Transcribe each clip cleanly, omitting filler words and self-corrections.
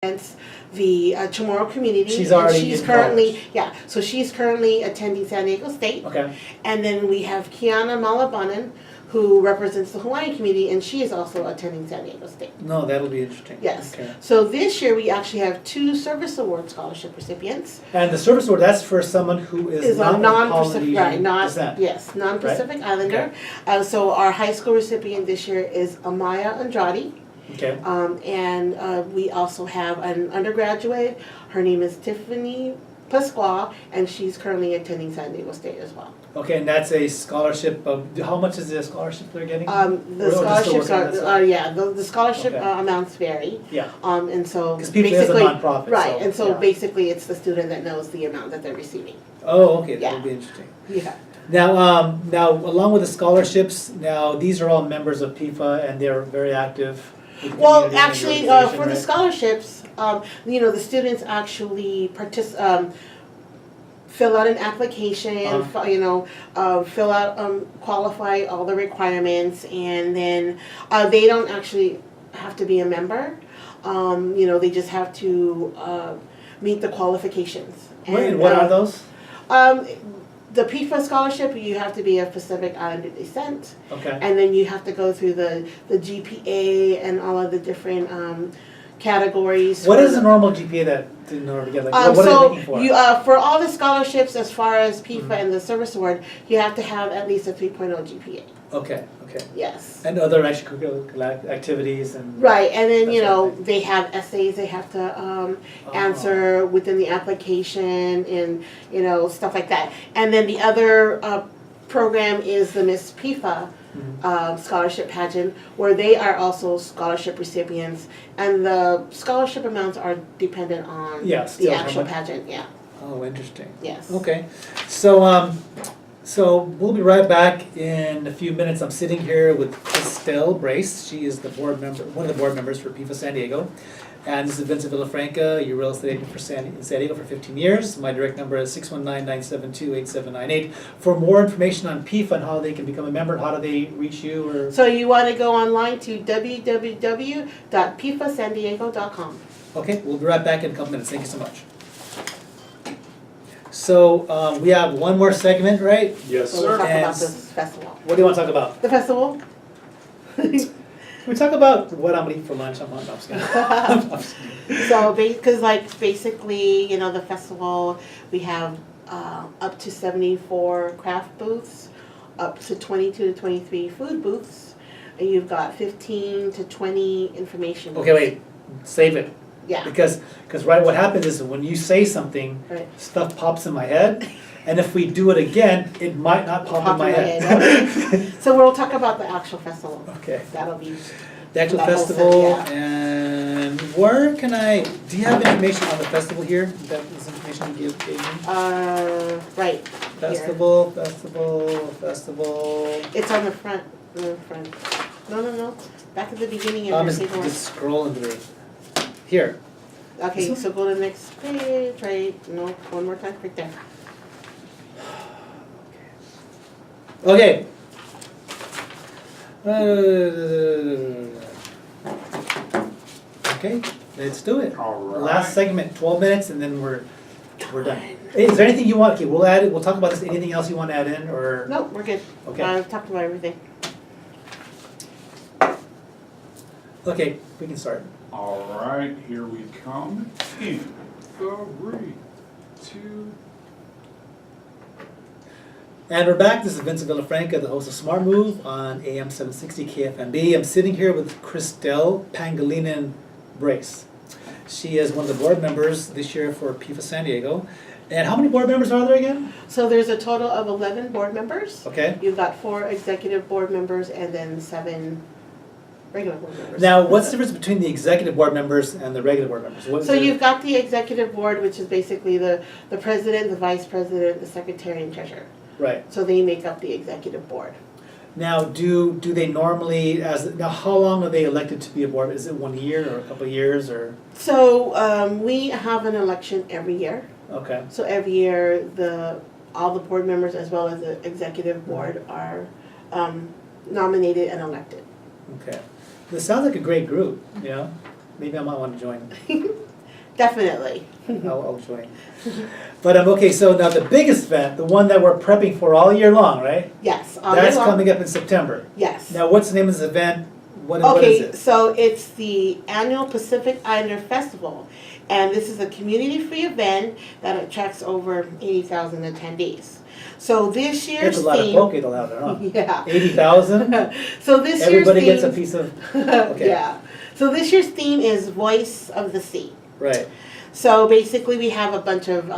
represents the Chamorro community. She's already she's in currently college. yeah, so she's currently attending San Diego State. Okay. And then we have Kiana Malabanan, who represents the Hawaiian community, and she is also attending San Diego State. No, that'll be interesting. Yes. Okay. So this year we actually have 2 Service Award scholarship recipients. And the service award, that's for someone who is A not non-Pacific, right? descent. Yes, non-Pacific Islander. Okay. So our high school recipient this year is Amaya Andrade. Okay. And we also have an undergraduate. Her name is Tiffany Pasqua, and she's currently attending San Diego State as well. Okay, and that's a scholarship of, how much is the scholarship they're getting? The scholarships the scholarship Okay. amounts vary. Yeah. And so Because people is a basically, nonprofit. right, and so yeah. basically it's the student that knows the amount that they're receiving. Oh, okay, Yeah. that'll be interesting. Yeah. Now along with the scholarships, now these are all members of PIFA and they're very active. with the Well, community and the actually, organization, for the right? scholarships, the students actually fill out an application, fill out, qualify all the requirements, and then they don't actually have to be a member. They just have to meet the qualifications. And what are those? The PIFA scholarship, you have to be of Pacific Islander descent. Okay. And then you have to go through the GPA and all of the different categories. What is the normal GPA that in order to get like what are they So looking for? you for all the scholarships as far as PIFA and the service award, you have to have at least a 3.0 GPA. Okay. Yes. And other extracurricular activities and Right, and then that sort of thing. they have essays they have to answer within the application and stuff like that. And then the other program is the Miss PIFA scholarship pageant, where they are also scholarship recipients, and the scholarship amounts are dependent on Yeah, the still how actual much? pageant. Yeah. Oh, interesting. Yes. Okay, so we'll be right back in a few minutes. I'm sitting here with Christelle Brace. She is the board member, one of the board members for PIFA San Diego. And this is Vincent Villafranca, your real estate agent for in San Diego for 15 years. My direct number is 619-972-8798. For more information on PIFA and how they can become a member, how do they reach you? Or So you want to go online to www.pifasandiego.com. okay, we'll be right back in a couple minutes. Thank you so much. So we have one more segment, right? Yes, So we'll sir. talk about And this festival. What do you want to talk about? The festival? We talk about what I'm gonna eat for lunch. I'm just kidding. So, because basically, the festival, we have up to 74 craft booths, up to 22 to 23 food booths, and you've got 15 to 20 information booths. Okay, wait, save it. Yeah. Because right, what happens is when you say something, Right. stuff pops in my head, and if we do it again, it might not pop in my head. So we'll talk about the actual festival. Okay. That'll be. The actual That whole festival, set, yeah. and where can do you have information on the festival here? That is information you gave me? Right. Festival. It's on the front. No. Back at the beginning of I'm your just paperwork. scrolling through. Here. Okay, so go to the next page, right? No, one more time, right there. Okay. Okay, let's do it. All right. Last segment, 12 minutes, and then we're done. Hey, is there anything you want? Okay, we'll add it. We'll talk about this. Anything else you want to add in, or? No, we're good. Okay. I've talked about everything. Okay, we can start. All right, here we come. In 3, 2. And we're back. This is Vincent Villafranca, the host of Smart Move on AM 760 KFMB. I'm sitting here with Christelle Pangilinan Brace. She is one of the board members this year for PIFA San Diego. And how many board members are there again? So there's a total of 11 board members. Okay. You've got 4 executive board members and then 7 regular board members. Now, what's the difference between the executive board members and the regular board members? What is So it? you've got the executive board, which is basically the president, the vice president, the secretary, and treasurer. Right. So they make up the executive board. Now, do they normally, now how long are they elected to be a board? Is it 1 year or a couple of years or? So we have an election every year. Okay. So every year, all the board members as well as the executive board are nominated and elected. Okay. This sounds like a great group, you know? Maybe I might want to join. Definitely. I'll join. But okay, so now the biggest event, the one that we're prepping for all year long, right? Yes. That's coming up in September. Yes. Now, what's the name of this event? What is Okay, it? so it's the annual Pacific Islander Festival, and this is a community-free event that attracts over 80,000 attendees. So this year's It's a lot of theme, poke it'll have there, huh? yeah. 80,000? So this year's Everybody theme, gets a piece of, okay. yeah. So this year's theme is Voice of the Sea. right. So basically, we have a bunch of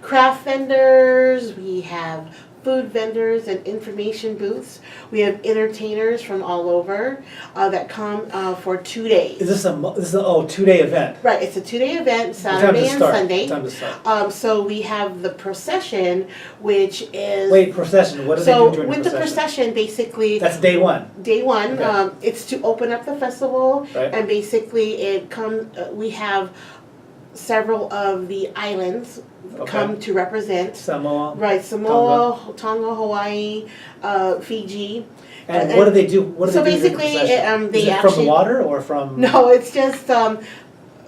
craft vendors, we have food vendors and information booths. We have entertainers from all over that come for 2 days. Is this a 2-day event? Right, it's a 2-day event, What time Saturday does it and start? Sunday. What time does it start? So we have the procession, which is Wait, procession, what do they do during with the the procession? procession, basically, That's day one, day one, Okay. it's to open up the festival, right? and basically it comes. We have several of the islands Okay. come to represent. Samoa. Right, Samoa, Tonga, Hawaii, Fiji. And what do they do? What do So they do during the basically, procession? they Is it from actually- the water or from? No, it's just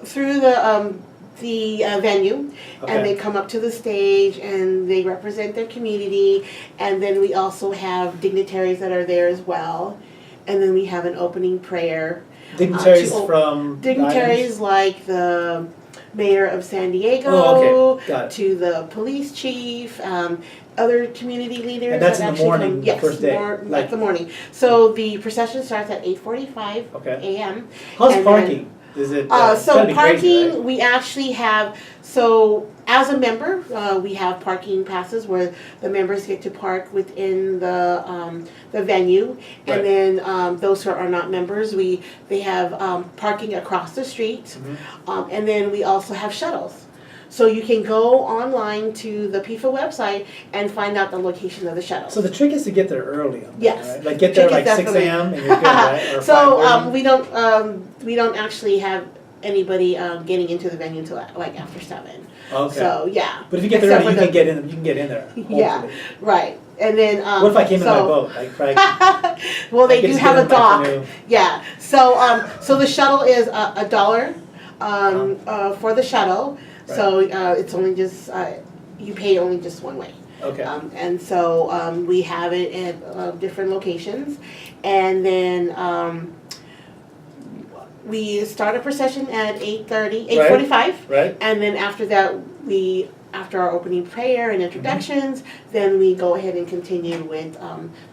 through the venue, and they Okay. come up to the stage and they represent their community, and then we also have dignitaries that are there as well, and then we have an opening prayer. Dignitaries to- from the islands? Dignitaries like the mayor of San Diego, Oh, okay, got it. to the police chief, other community leaders. And that's that in the actually morning, come- the yes, first day, like like- the morning. So the procession starts at 8:45 Okay. a.m. How's and parking? Is it, it's So gotta be crazy, parking, we actually have, so as a member, we have parking passes where the members get to park within the venue. Right. And then those who are not members, they have parking across the street. Mhm. And then we also have shuttles. So you can go online to the PIFA website and find out the location of the shuttle. So the trick is to get there early on that, Yes. right? Like get there Trick is like 6 definitely- a.m. and you're good, right? Or So 5:30? we don't actually have anybody getting into the venue until like after 7. Okay. So yeah. But if you get there Except early, you for can get in. You can get in there. Yeah. Hopefully. Right, and then What if I came in my so- boat? Like, probably, Well, they I get do to have get a in my dock. canoe. Yeah. So the shuttle is $1 for the shuttle. So it's only just you pay only just one way. Okay. And so we have it at different locations, and then we start a procession at 8:30, 8:45. Right. And then after that, after our opening prayer and introductions, then we go ahead and continue with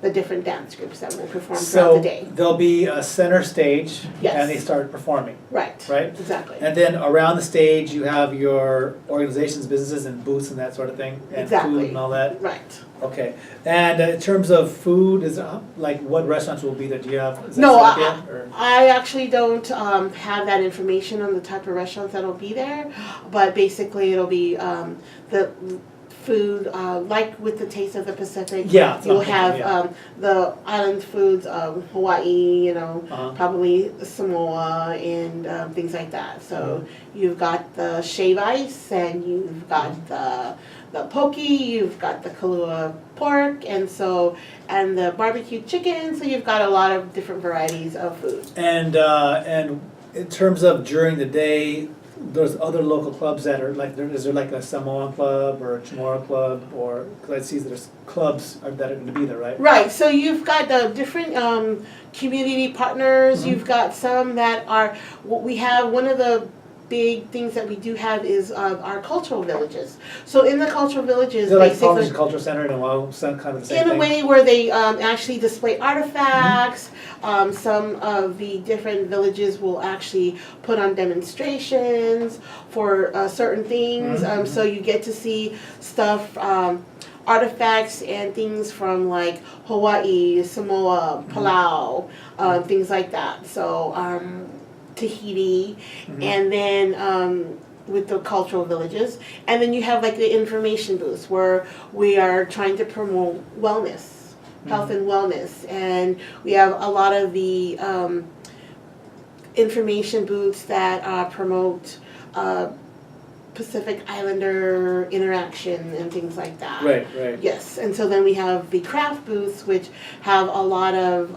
the different dance groups that will perform throughout So the day. there'll be a center stage, Yes. and they start performing, Right. right? Exactly. And then around the stage, you have your organizations, businesses, and booths and that sort of thing, and Exactly. food and all that. Right. Okay. And in terms of food, is like what restaurants will be there? Do you have? Is that No, set up yet, or? I actually don't have that information on the type of restaurants that'll be there, but basically it'll be the food, like with the Taste of the Pacific. Yeah, that's what You'll I'm have thinking, the island foods of Hawaii, Uh-huh. probably Samoa and things like that. So you've got the shave ice, and you've got the poke, you've got the Kahlua pork, and the barbecue chicken. So you've got a lot of different varieties of food. And in terms of during the day, there's other local clubs that are like, is there like a Samoan club or a Chamorro club, or, because I see there's clubs that are going to be there, right? Right, so you've got the different community partners, Mhm. you've got some that are, we have, one of the big things that we do have is our cultural villages. So in the cultural villages, Is it like basically, Polynesian Cultural Center in Oahu, some kind of the same in thing? a way where they actually display artifacts. Some of the different villages will actually put on demonstrations for certain things. Mhm. So you get to see stuff, artifacts and things from like Hawaii, Samoa, Palau, things like that. So Tahiti, Mhm. and then with the cultural villages, and then you have like the information booths where we are trying to promote wellness, health and wellness, and we have a lot of the information booths that promote Pacific Islander interaction and things like that. Right, right. Yes, and so then we have the craft booths, which have a lot of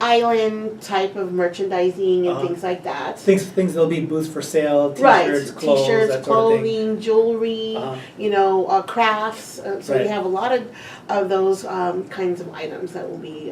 island type of merchandising and Uh-huh. things like that. Things there'll be booths for sale, Right, t-shirts, clothes, t-shirts, that sort of thing. clothing, jewelry, Uh-huh. crafts. So we Right. have a lot of those kinds of items that will be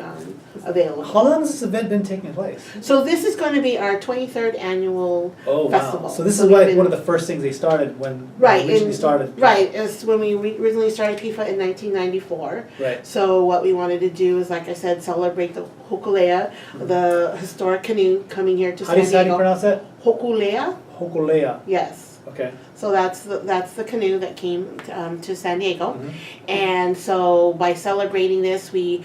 available. How long has this event been taking place? So this is going to be our 23rd annual Oh, festival. wow. So this So is we've like been- one of the first things they started when Right, they originally and- started. Right, it's when we originally started PIFA in 1994. Right. So what we wanted to do is, like I said, celebrate the Hokulea, the historic canoe coming here to How do San you Diego. pronounce that? Hokulea, Hokulea. yes. Okay. So that's the canoe that came to San Diego. Mhm. And so by celebrating this, we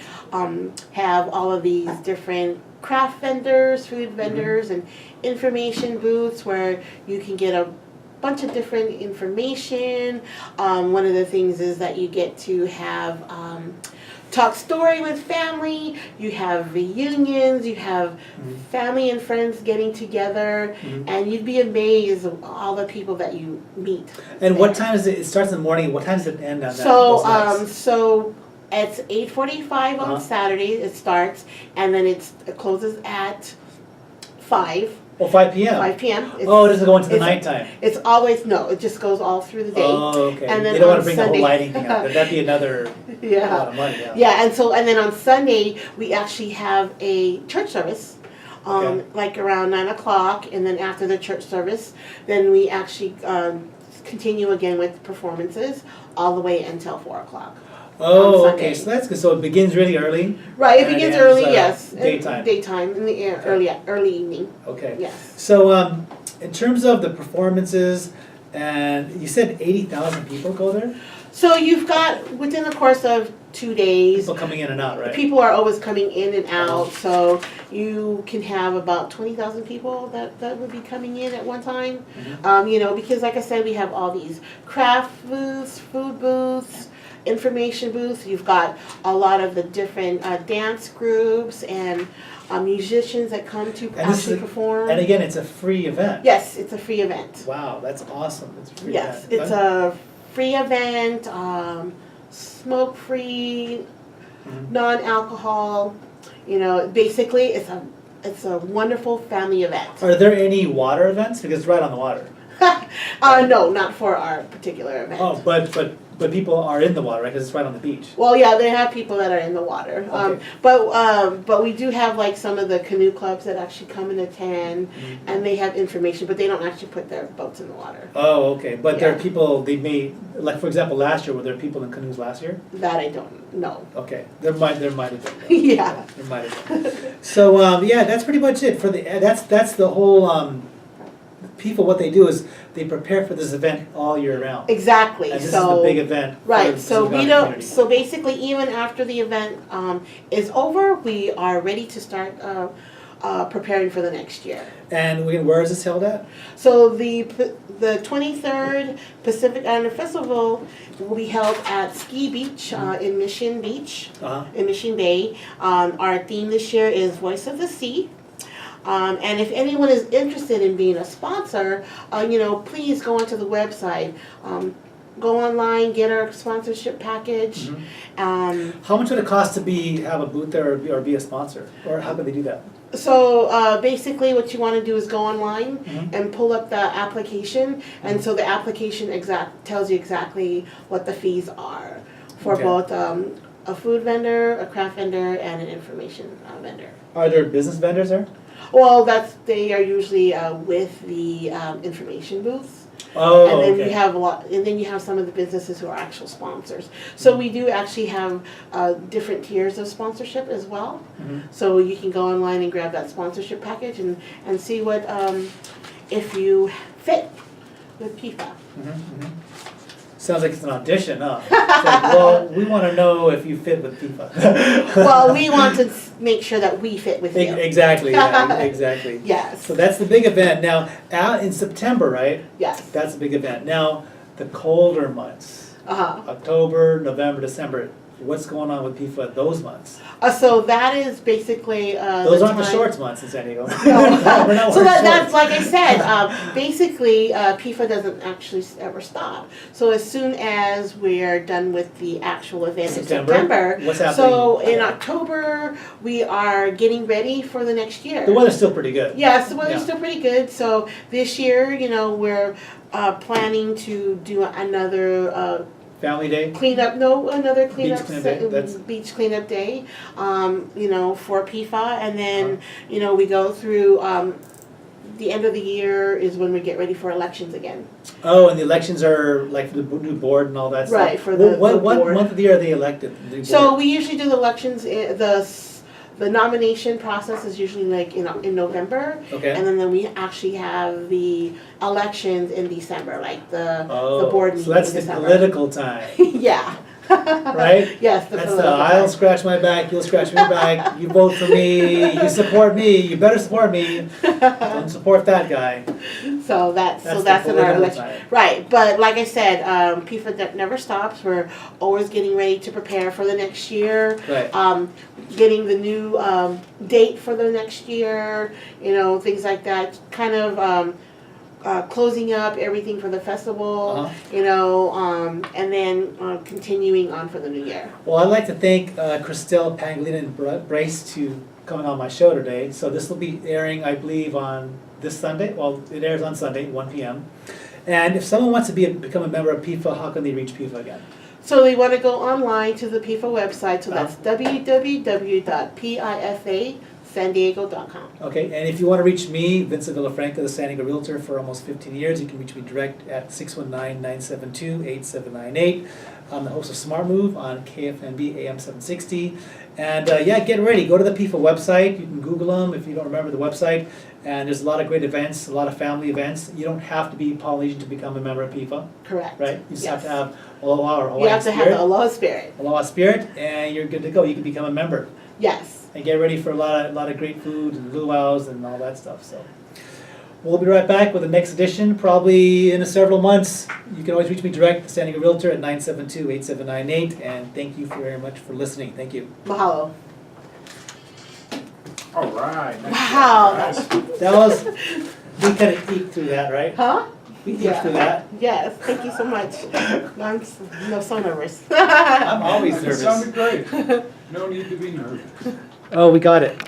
have all of these different craft vendors, food vendors, and information booths where you can get a bunch of different information. One of the things is that you get to have talk story with family, you have reunions, you have family and friends getting together, Mhm. and you'd be amazed at all the people that you meet. And what time is it? It starts in the morning. What time does it end on that? So, those nights? so it's 8:45 on Uh-huh. Saturday. It starts, and then it closes at 5 Oh, 5 p.m. 5 p.m. Oh, it doesn't go into the it's- nighttime. It's always no. It just goes all through the day. Oh, okay. And then They don't want on to bring the Sunday- whole lighting thing out. That'd be another Yeah. lot of money. Yeah. Yeah, and then on Sunday we actually have a church service, Okay. like around 9 o'clock, and then after the church service, then we actually continue again with performances all the way until 4 o'clock. Oh, on okay. Sunday. So that's good. So it begins really early. Right, it And begins it early, ends, yes. daytime. Daytime in the early evening, Okay. yes. So in terms of the performances, and you said 80,000 people go there. So you've got within the course of 2 days. People coming in and out, right? People are always coming in and out, so you can have about 20,000 people that would be coming in at one time. Mhm. Because like I said, we have all these craft booths, food booths, information booths. You've got a lot of the different dance groups and musicians that come to And this actually is- perform. And again, it's a free event. Yes, it's a free event. Wow, that's awesome. It's a free Yes, event. it's a free event, smoke-free, Mhm. non-alcohol. Basically, it's a wonderful family event. Are there any water events? Because it's right on the water. No, not for our particular event. Oh, but people are in the water, right? Because it's right on the beach. Well, yeah, they have people that are in the water. Okay. But we do have like some of the canoe clubs that actually come and attend, Mhm. and they have information, but they don't actually put their boats in the water. Oh, okay. But there are Yeah. people, they may, like for example, last year, were there people in canoes last year? That I don't know. Okay, there might have been. Yeah. There might have been. So, yeah, that's pretty much it for that's the whole, people, what they do is they prepare for this event all year round. Exactly. And this So is the big event. for right. the So Pacific we Island don't. community. So basically, even after the event is over, we are ready to start preparing for the next year. And where is this held at? So the 23rd Pacific Island Festival will be held at Ski Beach in Mission Beach, Uh-huh. in Mission Bay. Our theme this year is Voice of the Sea. And if anyone is interested in being a sponsor, please go onto the website. Go online, get our sponsorship package. Mhm. How much would it cost to have a booth there or be a sponsor? Or how could they do that? So basically what you want to do is go online Mhm. and pull up the application, and so the application tells you exactly what the fees are for Okay. both a food vendor, a craft vendor, and an information vendor. Are there business vendors there? Well, they are usually with the information booths. Oh, And then okay. you have some of the businesses who are actual sponsors. So we do actually have different tiers of sponsorship as well. Mhm. So you can go online and grab that sponsorship package and see what if you fit with PIFA. Mhm. Sounds like it's an audition, huh? It's like, well, we want to know if you fit with FIFA. Well, we want to make sure that we fit with you. Exactly, yeah, exactly. Yes. So that's the big event. Now, out in September, right? Yes. That's the big event. Now, the colder months, Uh-huh. October, November, December, what's going on with PIFA those months? So that is basically, Those the aren't the time- shorts months in San Diego. No. We're not So wearing that's, shorts. like I said, basically, PIFA doesn't actually ever stop. So as soon as we're done with the actual event in September, What's happening? so in October, we are getting ready for the next year. The weather's still pretty good. Yes, the weather's Yeah. still pretty good. So this year, we're planning to do another Family day? cleanup. No, another cleanup. cleanup day, that's- beach cleanup day. For PIFA, and then we go through. The end of the year is when we get ready for elections again. Oh, and the elections are like for the new board and all that stuff? Right, for the What board. month of the year are they elected? the new So board? we usually do the elections. The nomination process is usually like in November. Okay. And then we actually have the elections in December, like the Oh, board so meeting that's in the December. political time, Yeah. right? Yes, That's the, political I'll time. scratch my back, you'll scratch my back, you vote for me, you support me, you better support me, don't support that guy. So that's That's so the that's in our political election. time. Right, but like I said, PIFA never stops. We're always getting ready to prepare for the next year. Right. Getting the new date for the next year, things like that. Kind of closing up everything for the festival, and then continuing on for the new year. Well, I'd like to thank Christelle Pangolin and Brace to coming on my show today. So this will be airing, I believe, on this Sunday. Well, it airs on Sunday, 1 p.m. And if someone wants to become a member of PIFA, how can they reach PIFA again? So they want to go online to the PIFA website. So that's www.pifasandiego.com. Okay, and if you want to reach me, Vincent Villafranca, the San Diego Realtor for almost 15 years, you can reach me direct at 619-972-8798. I'm the host of Smart Move on KFMB AM 760. And get ready. Go to the PIFA website. You can Google them if you don't remember the website. And there's a lot of great events, a lot of family events. You don't have to be Polynesian to become a member of PIFA, Correct. right? You just have to Yes. have Aloha or You Hawaiian have to have spirit. the aloha spirit. Aloha spirit, and you're good to go. You can become a member. Yes. And get ready for a lot of great food and luau's and all that stuff. So we'll be right back with the next edition, probably in several months. You can always reach me direct, San Diego Realtor, at 972-8798. And thank you very much for listening. Thank you. Mahalo. All right. nice Wow. job, guys. That was, we kind of eked through that, right? Huh? We eked Yeah. through that. Yes. Thank you so much. I'm so nervous. I'm always It nervous. sounded great. No need to be nervous. Oh, we got it.